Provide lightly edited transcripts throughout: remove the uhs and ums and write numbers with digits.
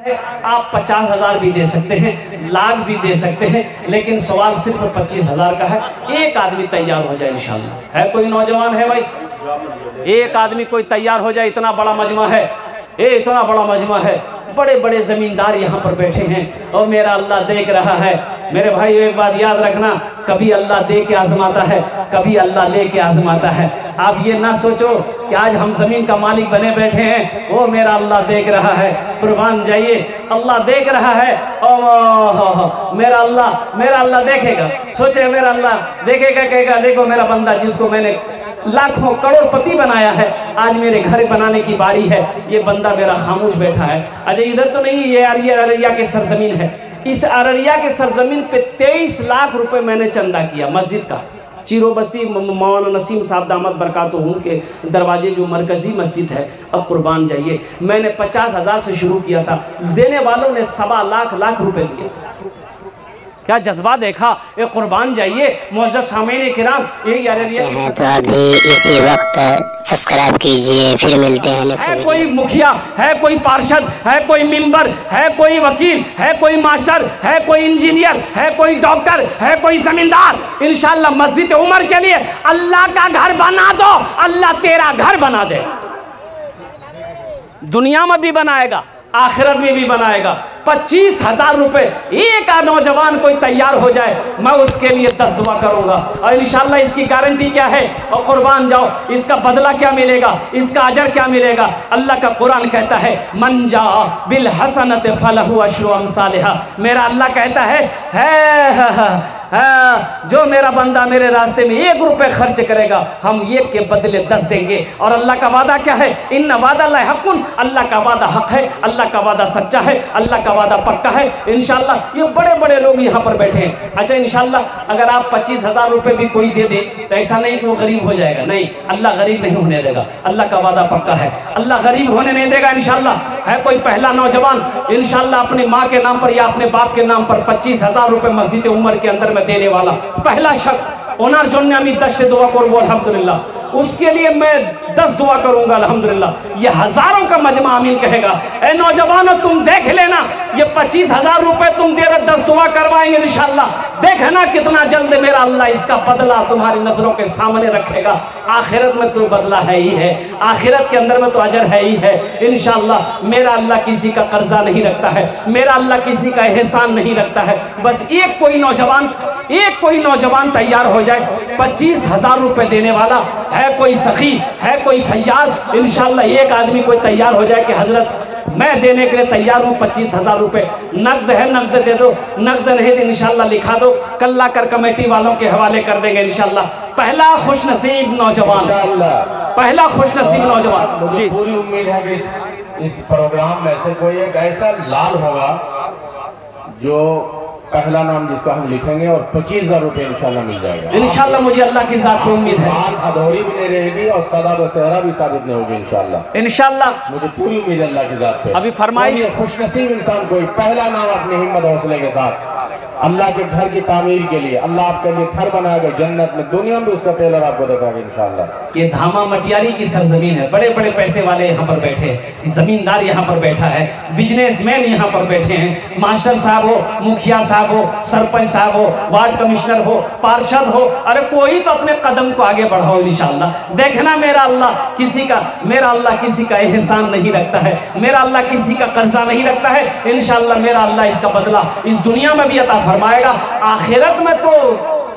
आप 50,000 भी दे सकते हैं, लाख भी दे सकते हैं, लेकिन सवाल सिर्फ 25,000 का है। एक आदमी तैयार हो जाए इंशाल्लाह। है कोई नौजवान है भाई? एक आदमी कोई तैयार हो जाए। इतना बड़ा मजमा है, ये इतना बड़ा मजमा है, बड़े बड़े ज़मींदार यहाँ पर बैठे हैं और मेरा अल्लाह देख रहा है। मेरे भाई एक बात याद रखना, कभी अल्लाह दे के आजमाता है, कभी अल्लाह ले के आजमाता है। आप ये ना सोचो कि आज हम ज़मीन का मालिक बने बैठे हैं, वो मेरा अल्लाह देख रहा है। कुर्बान जाइए, अल्लाह देख रहा है। ओह मेरा अल्लाह देखेगा। सोचे मेरा अल्लाह देखेगा, कहेगा देखो मेरा बंदा जिसको मैंने लाखों करोड़पति बनाया है, आज मेरे घर बनाने की बारी है, ये बंदा मेरा खामोश बैठा है। अच्छा इधर तो नहीं, ये अररिया की सरजमीन है। इस अररिया के सरजमीन पे 23 लाख रुपए मैंने चंदा किया मस्जिद का। चीरो बस्ती मौलाना नसीम साहब दामद बरकातुहू के दरवाजे जो मरकज़ी मस्जिद है। अब कुर्बान जाइए, मैंने 50,000 से शुरू किया था, देने वालों ने 1.25 लाख रुपए दिए। क्या जज्बा देखा। ये कुर्बान जाइए मुअज़्ज़ज़ सामीन किराम, यही अररिया तो अभी इसी वक्त सब्सक्राइब कीजिए, फिर मिलते हैं। है कोई मुखिया, है कोई पार्षद, है कोई मेंबर, है कोई वकील, है कोई मास्टर, है कोई इंजीनियर, है कोई डॉक्टर, है कोई जमींदार, इंशाल्लाह मस्जिद उमर के लिए अल्लाह का घर बना दो, अल्लाह तेरा घर बना दे। दुनिया में भी बनाएगा, आखिरत में भी बनाएगा। 25,000 रुपए एक नौजवान कोई तैयार हो जाए, मैं उसके लिए 10 दुआ करूंगा और इंशाल्लाह इसकी गारंटी क्या है। और कुर्बान जाओ, इसका बदला क्या मिलेगा, इसका अजर क्या मिलेगा। अल्लाह का कुरान कहता है मन जा बिल हसनत फलहु अशरु अमसालिहा। मेरा अल्लाह कहता है जो मेरा बंदा मेरे रास्ते में 1 रुपए खर्च करेगा, हम 1 के बदले 10 देंगे। और अल्लाह का वादा क्या है, इन्ना वादा ला हक़्क़ुन, अल्लाह का वादा हक है, अल्लाह का वादा सच्चा है, अल्लाह का वादा पक्का है। इंशाल्लाह ये बड़े बड़े लोग यहाँ पर बैठे हैं। अच्छा इंशाल्लाह अगर आप 25,000 रुपए भी कोई दे दे तो ऐसा नहीं कि वो गरीब हो जाएगा, नहीं, अल्लाह गरीब नहीं होने देगा, अल्लाह का वादा पक्का है, अल्लाह गरीब होने नहीं देगा इंशाल्लाह। है कोई पहला नौजवान इंशाल्लाह अपनी माँ के नाम पर या अपने बाप के नाम पर 25,000 रुपए मस्जिद उमर के अंदर में देने वाला पहला शख्स, ओनार जोन्ने अमी 10 दुआ करबो अल्हम्दुलिल्लाह, उसके लिए मैं 10 दुआ करूंगा अल्हम्दुलिल्लाह। ये हजारों का मजमा आमीन कहेगा। ए नौजवानों तुम देख लेना, ये 25,000 रुपए तुम दे रहे, 10 दुआ करवाएंगे इंशाल्लाह। देखना कितना जल्द मेरा अल्लाह इसका बदला तुम्हारी नजरों के सामने रखेगा। आखिरत में तो बदला है ही है, आखिरत के अंदर में तो अजर है ही है इंशाल्लाह। मेरा अल्लाह किसी का कर्जा नहीं रखता है, मेरा अल्लाह किसी का एहसान नहीं रखता है। बस एक कोई नौजवान तैयार हो जाए, 25,000 रुपए देने वाला है कोई सखी, है कोई फैयाज, इंशाल्लाह एक आदमी कोई तैयार हो जाए कि हजरत मैं देने के लिए तैयार हूँ 25,000 रुपए। नकद है नकद दे दो, नकद नहीं तो इंशाल्लाह लिखा दो, कल लाकर कमेटी वालों के हवाले कर देंगे इंशाल्लाह। पहला खुशनसीब नौजवान, पहला खुशनसीब नौजवान। मुझे पूरी उम्मीद है कि इस प्रोग्राम में से कोई एक ऐसा लाल होगा जो पहला नाम जिसका हम लिखेंगे और 25,000 रुपए इंशाल्लाह मिल जाएगा इंशाल्लाह। मुझे अल्लाह की जात पे उम्मीद है, अधूरी भी नहीं रहेगी और सदा व सेहरा भी साबित नहीं होगी इंशाल्लाह। इंशाल्लाह मुझे पूरी उम्मीद है अल्लाह की जात पे। अभी फरमाइश, खुशनसीब इंसान कोई पहला नाम अपनी हिम्मत हौसले के साथ अल्लाह के घर की तामीर के लिए, अल्लाह आपके लिए घर बनाएगा जन्नत में, दुनिया में उसका टेलर आपको दिखाएगा इंशाल्लाह। ये धामा मटियारी की सरजमीन है, बड़े बड़े पैसे वाले यहाँ पर बैठे हैं, जमींदार यहाँ पर बैठा है, बिजनेसमैन यहाँ पर बैठे हैं, मास्टर साहब हो, मुखिया साहब हो, सरपंच साहब हो, वार्ड कमिश्नर हो, पार्षद हो, अरे कोई तो अपने कदम को आगे बढ़ाओ इंशाल्लाह। देखना मेरा अल्लाह किसी का एहसान नहीं रखता है, मेरा अल्लाह किसी का कर्जा नहीं रखता है इंशाल्लाह। मेरा अल्लाह इसका बदला इस दुनिया में भी अता फरमाएगा, आखिरत में तो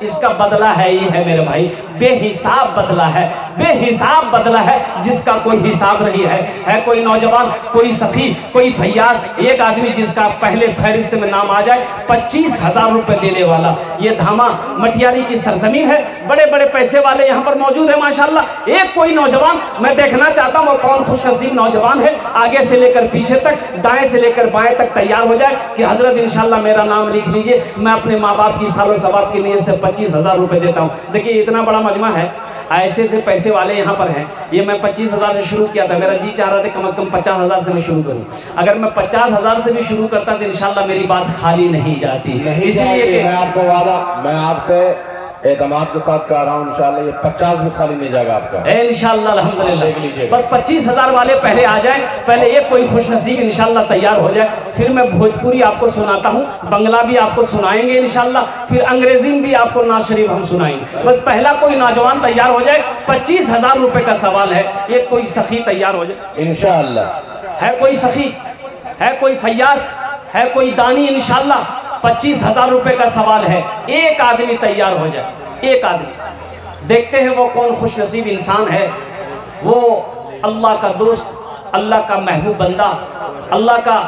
इसका बदला है ही है मेरे भाई, बेहिसाब बदला है, बेहिसाब बदला है जिसका कोई हिसाब नहीं है। है कोई नौजवान, कोई सखी, कोई फैयाज, एक आदमी जिसका पहले फहरिस्त में नाम आ जाए, 25,000 रुपए देने वाला। ये धामा मटियारी की सरजमीन है, बड़े बड़े पैसे वाले यहाँ पर मौजूद है माशाल्लाह। एक कोई नौजवान मैं देखना चाहता हूँ वो कौन खुशनसीब नौजवान है, आगे से लेकर पीछे तक, दाएं से लेकर बाएं तक तैयार हो जाए कि हजरत इंशाल्लाह मेरा नाम लिख लीजिए, मैं अपने माँ बाप की सालों सवाब की नीयत से 25,000 रुपए देता हूँ। देखिए इतना बड़ा मजमा है, ऐसे से पैसे वाले यहाँ पर हैं। ये मैं 25,000 से शुरू किया था, मेरा जी चाह रहा था कम से कम 50,000 से मैं शुरू करूँ। अगर मैं 50,000 से भी शुरू करता तो इंशाल्लाह मेरी बात खाली नहीं जाती। इसलिए मैं आपको वादा, मैं आपसे एतमाद के साथ कह रहा हूँ इंशाल्लाह ये 50 भी खाली नहीं जाएगा आपका इंशाल्लाह अल्हम्दुलिल्लाह। देख लीजिएगा। बस 25,000 वाले पहले आ जाए, पहले एक कोई खुश नसीब इंशाल्लाह तैयार हो जाए, फिर मैं भोजपुरी आपको सुनाता हूँ, बंगला भी आपको सुनाएंगे इंशाल्लाह, फिर अंग्रेजी में भी आपको नाज शरीफ हम सुनाएंगे। बस पहला कोई नौजवान तैयार हो जाए, 25,000 रुपये का सवाल है, एक कोई सखी तैयार हो जाए इंशाल्लाह। है कोई सखी, है कोई फयाज, है कोई दानी इंशाल्लाह। 25,000 रुपये का सवाल है, एक आदमी तैयार हो जाए, एक आदमी। देखते हैं वो कौन खुश नसीब इंसान है, वो अल्लाह का दोस्त, अल्लाह का महबूब बंदा, अल्लाह का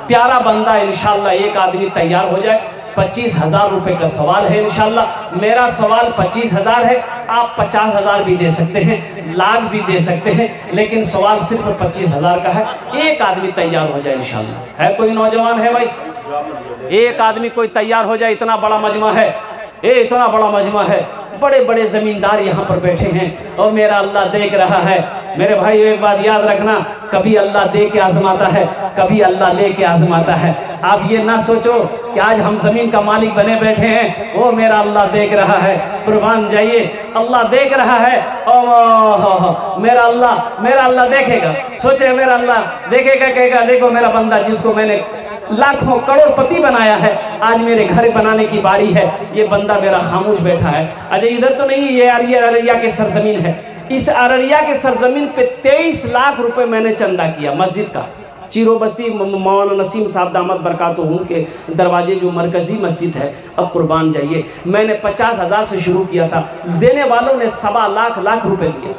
प्यारा बंदा इंशाल्लाह। एक आदमी तैयार हो जाए, 25,000 रुपये का सवाल है इंशाल्लाह। मेरा सवाल 25,000 है, आप 50,000 भी दे सकते हैं, लाख भी दे सकते हैं, लेकिन सवाल सिर्फ 25,000 का है। एक आदमी तैयार हो जाए इंशाल्लाह। है कोई नौजवान है भाई? एक आदमी कोई तैयार हो जाए। इतना बड़ा मजमा है, ये इतना बड़ा मजमा है, बड़े बड़े ज़मींदार यहाँ पर बैठे हैं और मेरा अल्लाह देख रहा है। मेरे भाई एक बात याद रखना, कभी अल्लाह दे के आजमाता है, कभी अल्लाह ले के आजमाता है। आप ये ना सोचो कि आज हम ज़मीन का मालिक बने बैठे हैं, वो मेरा अल्लाह देख रहा है। कुर्बान जाइए, अल्लाह देख रहा है। ओह मेरा अल्लाह देखेगा। सोचे मेरा अल्लाह देखेगा, कहेगा देखो मेरा बंदा जिसको मैंने लाखों करोड़पति बनाया है, आज मेरे घर बनाने की बारी है, ये बंदा मेरा खामोश बैठा है। अजय इधर तो नहीं, ये अररिया की सरजमीन है। इस अररिया की सरजमीन पे 23 लाख रुपए मैंने चंदा किया मस्जिद का। चीरो बस्ती मौलाना नसीम साहब दामद बरकातहू के दरवाजे जो मरकज़ी मस्जिद है। अब कुर्बान जाइए, मैंने 50,000 से शुरू किया था, देने वालों ने 1.25 लाख रुपए दिए।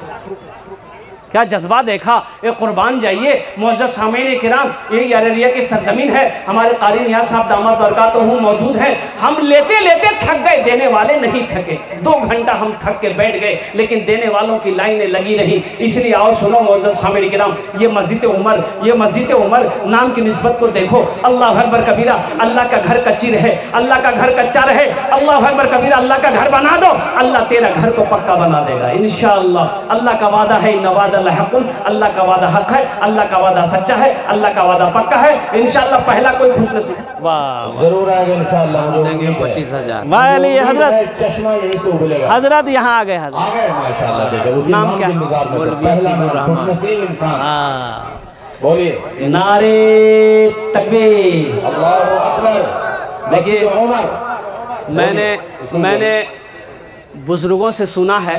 क्या जज्बा देखा। ये कुर्बान जाइए मुअज़्ज़ज़ सामीन किराम, यही अररिया की सरजमीन है। हमारे क़ारी नियाज़ साहब दामद बरकातहू मौजूद हैं। हम लेते लेते थक गए, देने वाले नहीं थके। 2 घंटा हम थक के बैठ गए, लेकिन देने वालों की लाइनें लगी रही। इसलिए आओ सुनो मुअज़्ज़ज़ सामीन किराम, ये मस्जिद उमर नाम की निस्बत को देखो। अल्लाह अकबर कबीरा, अल्लाह का घर कच्ची रहे, अल्लाह का घर कच्चा रहे। अल्लाह अकबर कबीरा, अल्लाह का घर बना दो, अल्लाह तेरा घर को पक्का बना देगा इंशाअल्लाह। अल्लाह का वादा है, नवादा अल्लाह का वादा हक है, अल्लाह का वादा सच्चा है, अल्लाह का वादा पक्का है इंशाअल्लाह। पहला कोई खुश नसीब वाह जरूर आएगा इंशाअल्लाह। 25,000 हजरत, चश्मा यही से उबलेगा। हजरत यहाँ आ गए, हजरत आ गए माशाअल्लाह। देखो उसी नाम क्या? बोलिए नारे तकबीर, अल्लाहु अकबर। देखिए मैंने बुजुर्गों से सुना है,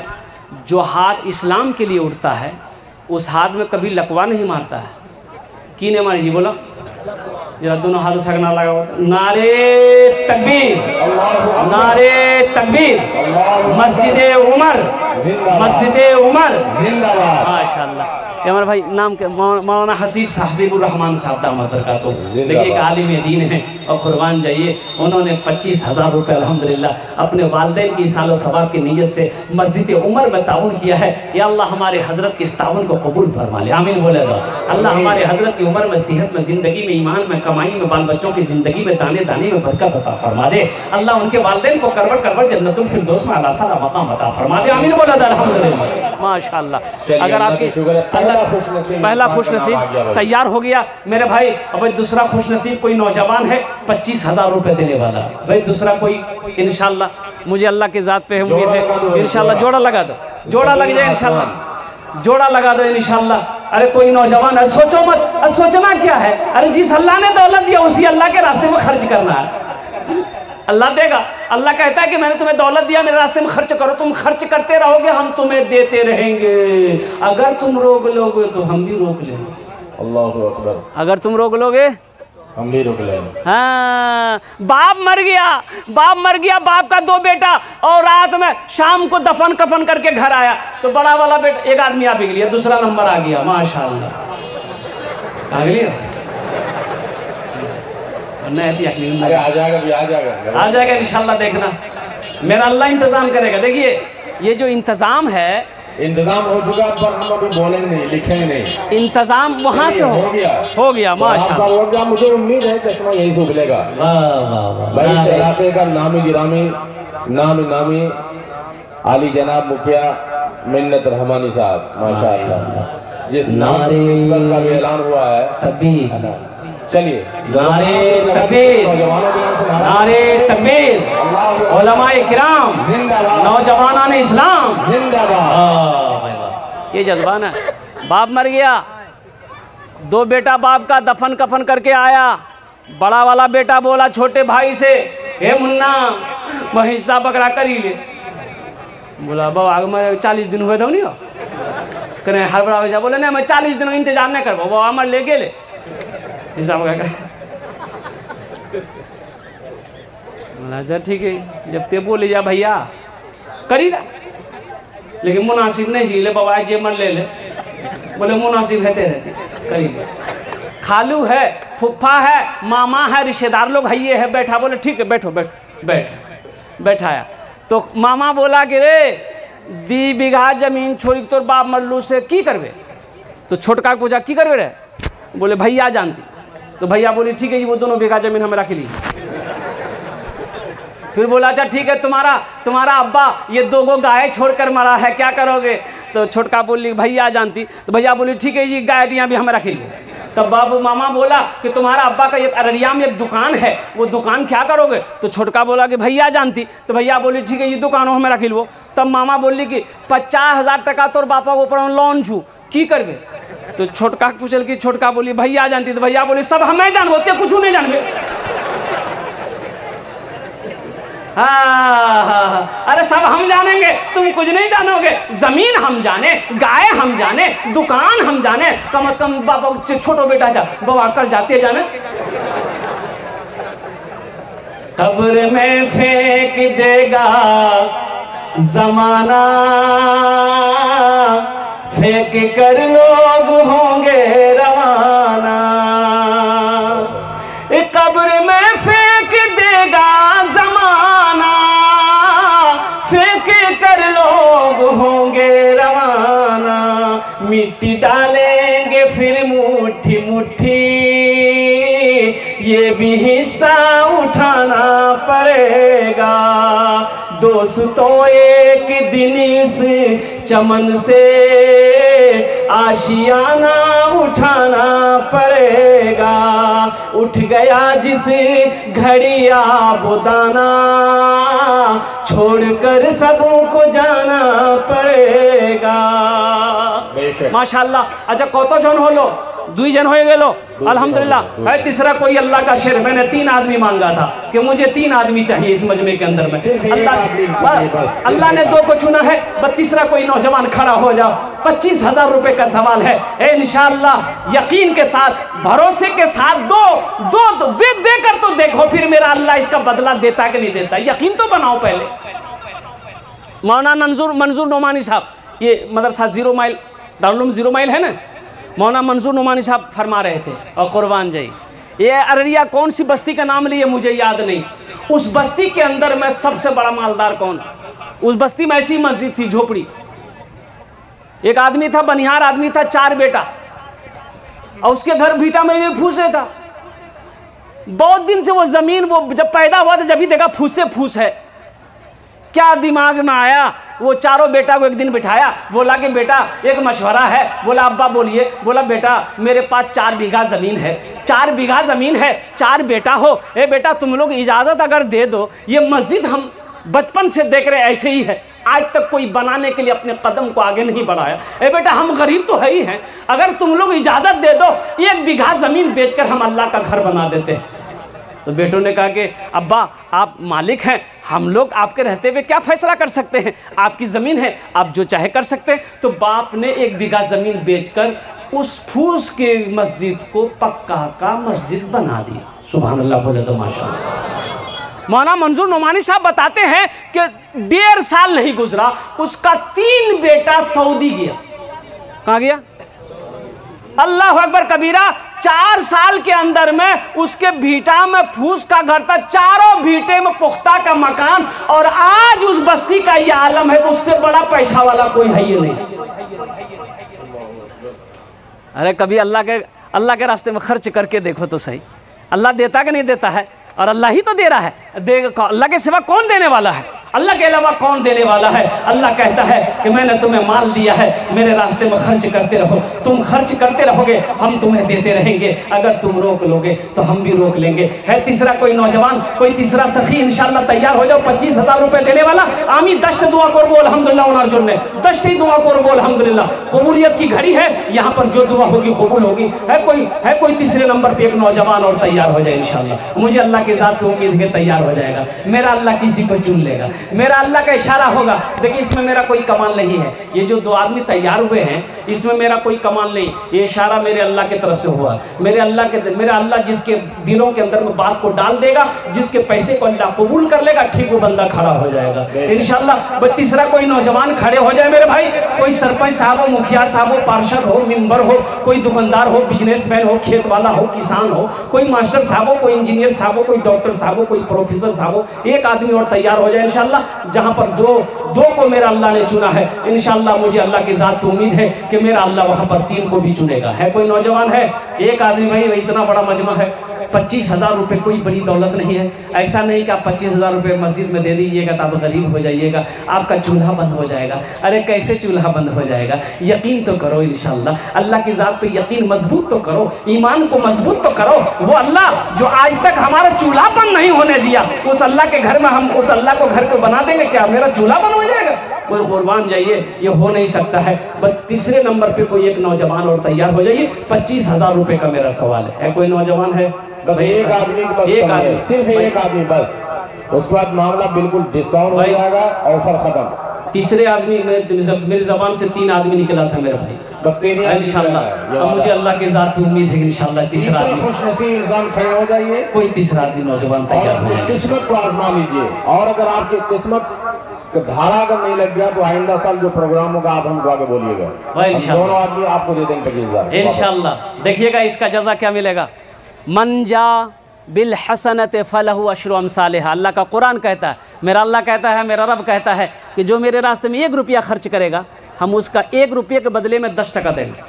जो हाथ इस्लाम के लिए उठता है उस हाथ में कभी लकवा नहीं मारता है। की ने मारी जी बोला जरा, दोनों हाथ उठा के ना लगा होता। नारे तकबीर, नारे तकबीर, मस्जिद उमर माशाअल्लाह। हमारे भाई नाम के मौलाना हसीबुर रहमान साहब दामद बरकातहू, देखिए एक आलिम दीन है और कुर्बान जाइए, उन्होंने 25,000 रुपये अल्हम्दुलिल्लाह अपने वालिदैन की सालो सवाब की नीयत से मस्जिद उमर में ताउन किया है। या अल्लाह हमारे हजरत के इस ताउन को कबूल फरमा ले, आमीन बोले दो। अल्लाह हमारे हजरत की उम्र में, सेहत में, ज़िंदगी में, ईमान में, कमाई में, बाल बच्चों की ज़िंदगी में, ताने दाने में बरकत अता फरमा दे। अल्लाह उनके वालिदैन को करवट करवट जन्नतुल फिरदौस में आला साला मकाम अता फरमा दे, आमीन बोले दो अल्हम्दुलिल्लाह माशाअल्लाह। अगर आपकी पहला खुश नसीब तैयार हो गया मेरे भाई, अब दूसरा खुश नसीब कोई नौजवान है 25,000 रुपये देने वाला भाई। दूसरा कोई इंशाल्लाह, मुझे अल्लाह की ज़ात पे उम्मीद है इंशाल्लाह। जोड़ा लगा दो, जोड़ा लग जाए इंशाल्लाह, जोड़ा लगा दो इंशाल्लाह। अरे कोई नौजवान है, सोचो मत, सोचना क्या है। अरे जिस अल्लाह ने दौलत दिया उसी अल्लाह के रास्ते में खर्च करना है, अल्लाह देगा। अल्लाह कहता है कि मैंने तुम्हें दौलत दिया, मेरे रास्ते में खर्च करो। तुम खर्च करते रहोगे, हम तुम्हें देते रहेंगे। अगर तुम रोक लोगे तो हम भी रोक लेंगे। अल्लाहु अकबर। अगर तुम रोक लोगे हम भी रोक लेंगे। हाँ, बाप मर गया, बाप का 2 बेटा, और रात में शाम को दफन कफन करके घर आया तो बड़ा वाला बेटा, एक आदमी आ भी गया, दूसरा नंबर आ गया माशाअल्लाह, आ गया। अरे आ जाएगा इंशाल्लाह। देखना मेरा अल्लाह इंतजाम करेगा। देखिए ये जो इंतजाम है, इंतजाम हो चुका, पर हम अभी बोलेंगे नहीं, लिखेंगे नहीं। इंतजाम वहाँ से हो गया माशाअल्लाह। मुझे उम्मीद है चश्मा यही से उबलेगा। भाई इस इलाके का नामी गिरामी नामी आली जनाब मुखिया मिन्नत रहमानी साहब माशाअल्लाह, जिस नाम का भी ऐलान हुआ है चलिए नारे तकबीर, नारे तकबीर, उलमाए किराम, नौजवानान इस्लाम जिंदाबाद। ये जज्बा ना, बाप मर गया, दो बेटा बाप का दफन कफन करके आया, बड़ा वाला बेटा बोला छोटे भाई से, हे मुन्ना मैं हिस्सा बकरा कर ही ले। बोला बाबा आगे मेरे 40 दिन हुए तो नहीं हो करें हर बड़ा बोले नहीं मैं 40 दिन इंतजार नहीं कर बाबा हमार ले गेले हिस्सा बकरा कर। बोला अच्छा ठीक है, जब ते बोले जा भैया करी ला, लेकिन मुनासिब नहीं जी ले बाबा जे मन ले ले। बोले मुनासिब है रहती करी ले, खालू है, फुफ्फा है, मामा है, रिश्तेदार लोग है, ये है, बैठा। बोले ठीक है बैठो बैठाया तो मामा बोला कि रे 2 बीघा जमीन छोड़ी तोर बाप मरलू से की करवे। तो छोटका पूछा की करवे रे। बोले भैया जानती। तो भैया बोली ठीक है जी वो दोनों बीघा जमीन हमें रख ली। फिर बोला अच्छा ठीक है तुम्हारा अब्बा ये 2 गाय छोड़कर मरा है क्या करोगे। तो छोटका बोली भैया जानती। तो भैया बोली ठीक है जी गाय भी हमें रख ली। तब बाबू मामा बोला कि तुम्हारा अब्बा का एक अररिया में एक दुकान है, वो दुकान क्या करोगे। तो छोटका बोला कि भैया जानती। तो भैया बोली ठीक है ये दुकानों हमें रख लो। तब मामा बोली कि 50,000 टका तोर बापा के ऊपर लोन छू की करबे। तो छोटका पूछल कि छोटका बोली भैया जानती। तो भैया बोली सब हमें जान होते कुछ नहीं जानबे। हाँ, अरे सब हम जानेंगे तुम कुछ नहीं जानोगे। जमीन हम जाने, गाय हम जाने, दुकान हम जाने, कम से कम बाबा छोटो बेटा जा बाबा कर जाते जाने। कब्र में फेंक देगा जमाना, फेंक कर लोग होंगे रवाना। कब्र में फेंक देगा जमाना, फेंक कर लोग होंगे रवाना। मिट्टी डालेंगे फिर मुट्ठी मुट्ठी, ये भी हिस्सा उठाना पड़ेगा। दोस्तों एक दिन इस चमन से आशियाना उठाना पड़ेगा। उठ गया जिस घड़िया बुदाना, छोड़कर सबको जाना पड़ेगा। माशाल्लाह। अच्छा कतो जन हो लो 2 जन हो गेलो अल्हम्दुलिल्लाह। है तीसरा कोई अल्लाह का शेर। मैंने 3 आदमी मांगा था कि मुझे 3 आदमी चाहिए इस मजमे के अंदर में। अल्लाह ने 2 को चुना है, बस तीसरा कोई नौजवान खड़ा हो जाओ। 25,000 रुपए का सवाल है। इंशाअल्लाह यकीन के साथ भरोसे के साथ दो देकर तो देखो फिर मेरा अल्लाह इसका बदला देता है कि नहीं देता। यकीन तो बनाओ पहले। मौलाना मंजूर नोमानी साहब, ये मदरसा 0 माइल दारुल 0 माइल है ना, मौलाना मंजूर नोमानी साहब फरमा रहे थे और कुर्बान जाई। ये अररिया कौन सी बस्ती का नाम लिए मुझे याद नहीं। उस बस्ती के अंदर में सबसे बड़ा मालदार कौन। उस बस्ती में ऐसी मस्जिद थी झोपड़ी। एक आदमी था, बनिहार आदमी था, 4 बेटा, और उसके घर भीटा में भी फूसे था। बहुत दिन से वो जमीन, वो जब पैदा हुआ था जब भी देखा फूसे फूस है। क्या दिमाग में आया, वो चारों बेटा को एक दिन बिठाया, बोला कि बेटा एक मशवरा है। बोला अब्बा बोलिए। बोला बेटा मेरे पास 4 बीघा ज़मीन है, 4 बीघा ज़मीन है, 4 बेटा हो। ए बेटा तुम लोग इजाज़त अगर दे दो, ये मस्जिद हम बचपन से देख रहे ऐसे ही है, आज तक कोई बनाने के लिए अपने कदम को आगे नहीं बढ़ाया। ए बेटा हम गरीब तो है ही हैं, अगर तुम लोग इजाज़त दे दो 1 बीघा ज़मीन बेचकर हम अल्लाह का घर बना देते हैं। तो बेटों ने कहा कि अब्बा आप मालिक हैं, हम लोग आपके रहते हुए क्या फैसला कर सकते हैं, आपकी ज़मीन है, आप जो चाहे कर सकते हैं। तो बाप ने 1 बीघा ज़मीन बेचकर उस फूस के मस्जिद को पक्का का मस्जिद बना दिया। सुभान अल्लाह बोले तो माशाअल्लाह। मौलाना मंजूर नोमानी साहब बताते हैं कि 1.5 साल नहीं गुजरा, उसका 3 बेटा सऊदी गया। कहाँ गया? अल्लाह अकबर कबीरा। 4 साल के अंदर में उसके भीटा में फूस का घर था, चारों भीटे में पुख्ता का मकान, और आज उस बस्ती का ये आलम है कि उससे बड़ा पैसा वाला कोई है ही नहीं। अरे कभी अल्लाह के रास्ते में खर्च करके देखो तो सही, अल्लाह देता कि नहीं देता है। और अल्लाह ही तो दे रहा है, अल्लाह के सिवा कौन देने वाला है। अल्लाह के अलावा कौन देने वाला है? अल्लाह कहता है कि मैंने तुम्हें माल दिया है, मेरे रास्ते में खर्च करते रहो। तुम खर्च करते रहोगे, हम तुम्हें देते रहेंगे। अगर तुम रोक लोगे तो हम भी रोक लेंगे। है तीसरा कोई नौजवान, कोई तीसरा सखी इंशाल्लाह तैयार हो जाओ, 25,000 रुपए देने वाला। आमी दश्त दुआ करबो अल्हम्दुलिल्लाह। उनार्जुन ने दश्त ही दुआ करबो अल्हम्दुलिल्लाह। कबूलियत की घड़ी है, यहाँ पर जो दुआ होगी कबूल होगी। है कोई तीसरे नंबर पे एक नौजवान और तैयार हो जाए इंशाल्लाह। मुझे अल्लाह की ज़ात पे उम्मीद है तैयार हो जाएगा। मेरा अल्लाह किसी को चुन लेगा, मेरा अल्लाह का इशारा होगा। देखिए इसमें मेरा कोई कमाल नहीं है। ये जो दो आदमी तैयार हुए हैं इसमें मेरा कोई कमाल नहीं, ये इशारा मेरे अल्लाह की तरफ से हुआ। मेरा अल्लाह जिसके दिलों के अंदर में बात को डाल देगा, जिसके पैसे को अल्लाह कबूल कर लेगा, ठीक वो बंदा खड़ा हो जाएगा इंशाल्लाह। तीसरा कोई नौजवान खड़े हो जाए मेरे भाई, कोई सरपंच साहब हो, मुखिया साहब हो, पार्षद हो, मेंबर हो, कोई दुकानदार हो, बिजनेसमैन हो, खेत वाला हो, किसान हो, कोई मास्टर साहब हो, कोई इंजीनियर साहब हो, कोई डॉक्टर साहब हो, कोई प्रोफेसर साहब हो, एक आदमी और तैयार हो जाए इंशाल्लाह। जहाँ पर दो को मेरा अल्लाह ने चुना है इंशाल्लाह, मुझे अल्लाह की ज़ात पे उम्मीद है कि मेरा अल्लाह वहाँ पर 3 को भी चुनेगा। है कोई नौजवान है? एक आदमी भाई, इतना बड़ा मजमा है, 25,000 रुपये कोई बड़ी दौलत नहीं है। ऐसा नहीं कि आप 25,000 रुपये मस्जिद में दे दीजिएगा तो आप गरीब हो जाइएगा, आपका चूल्हा बंद हो जाएगा। अरे कैसे चूल्हा बंद हो जाएगा? यकीन तो करो इंशाल्लाह, अल्लाह की ज़ात पे यकीन मजबूत तो करो, ईमान को मजबूत तो करो। वो अल्लाह जो आज तक हमारा चूल्हा बंद नहीं होने दिया, उस अल्लाह के घर में हम उस अल्लाह को घर को बना देंगे क्या? मेरा चूल्हा बंद हो जाएगा? कोई कुर्बान जाइए, ये हो नहीं सकता है। बस तीसरे नंबर पे कोई एक नौजवान और तैयार हो जाइए। 25,000 रुपये का मेरा सवाल है। कोई नौजवान है? बस एक आदमी, सिर्फ एक आदमी बस, उसके बाद मामला बिल्कुल डिस्काउंट हो जाएगा, ऑफर खत्म। तीसरे आदमी मेरी जबान से 3 आदमी निकला था मेरे भाई, बस इंशाल्लाह। अब मुझे अल्लाह की ज़ात की उम्मीद है इंशाल्लाह तीसरा आदमी, खुशनसीब इंसान खड़े हो जाइए, कोई तीसरा आदमी नौजवान तैयार हो जाए। किस्मत को आजमा लीजिए, और अगर आपकी किस्मत धारा अगर नहीं लग गया तो आइंदा साल जो प्रोग्राम होगा आप हमको आगे बोलिएगा, दोनों आदमी आपको दे देंगे 25,000 इंशाल्लाह। देखिएगा इसका जज़ा क्या मिलेगा। मंजा बिल हसनत फलहु अशरु अमसालिहा। अल्लाह का कुरान कहता है, मेरा अल्लाह कहता है, मेरा रब कहता है कि जो मेरे रास्ते में 1 रुपया खर्च करेगा, हम उसका 1 रुपये के बदले में 10 टका देंगे।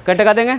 क्या टका देंगे?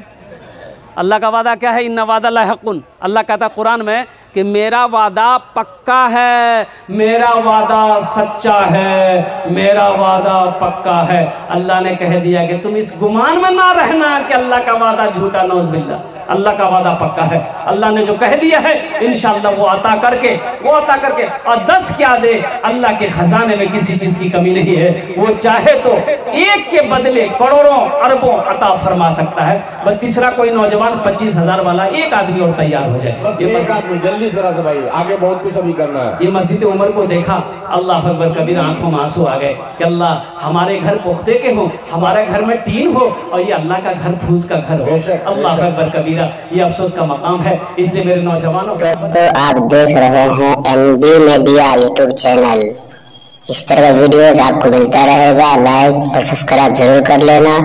अल्लाह का वादा क्या है? इन्ना वादा ला हक़्क़ुन। अल्लाह कहता है कुरान में कि मेरा वादा पक्का है, मेरा वादा सच्चा है, मेरा वादा पक्का है। अल्लाह ने कह दिया कि तुम इस गुमान में ना रहना कि अल्लाह का वादा झूठा, नौज़ बिल्लाह। अल्लाह का वादा पक्का है। अल्लाह ने जो कह दिया है इंशाअल्लाह वो अता करके और 10 क्या दे, अल्लाह के खजाने में किसी चीज़ की कमी नहीं है। वो चाहे तो 1 के बदले करोड़ों अरबों अता फरमा सकता है। बस तीसरा कोई नौजवान 25,000 वाला एक आदमी और तैयार हो जाए। ये जल्दी से भाई, आगे बहुत कुछ अभी करना है। ये मस्जिद उमर को देखा, अल्लाह अकबर कबीर, आंखों में आंसू आ गए कि अल्लाह हमारे घर पुख्ते के हो, हमारे घर में टीन हो और ये अल्लाह का घर फूस का घर हो। अल्लाह अकबर कबीर, ये अफसोस का मकाम है। इसलिए मेरे नौजवानों, दोस्तों आप देख रहे हैं NB मीडिया यूट्यूब चैनल। इस तरह का वीडियोस आपको मिलता रहेगा, लाइक और सब्सक्राइब जरूर कर लेना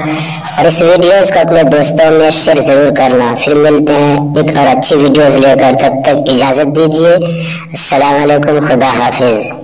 और इस वीडियोस को अपने दोस्तों में शेयर जरूर करना। फिर मिलते हैं एक और अच्छी वीडियोस लेकर, तब तक इजाजत दीजिए। अस्सलाम वालेकुम, खुदा हाफिज।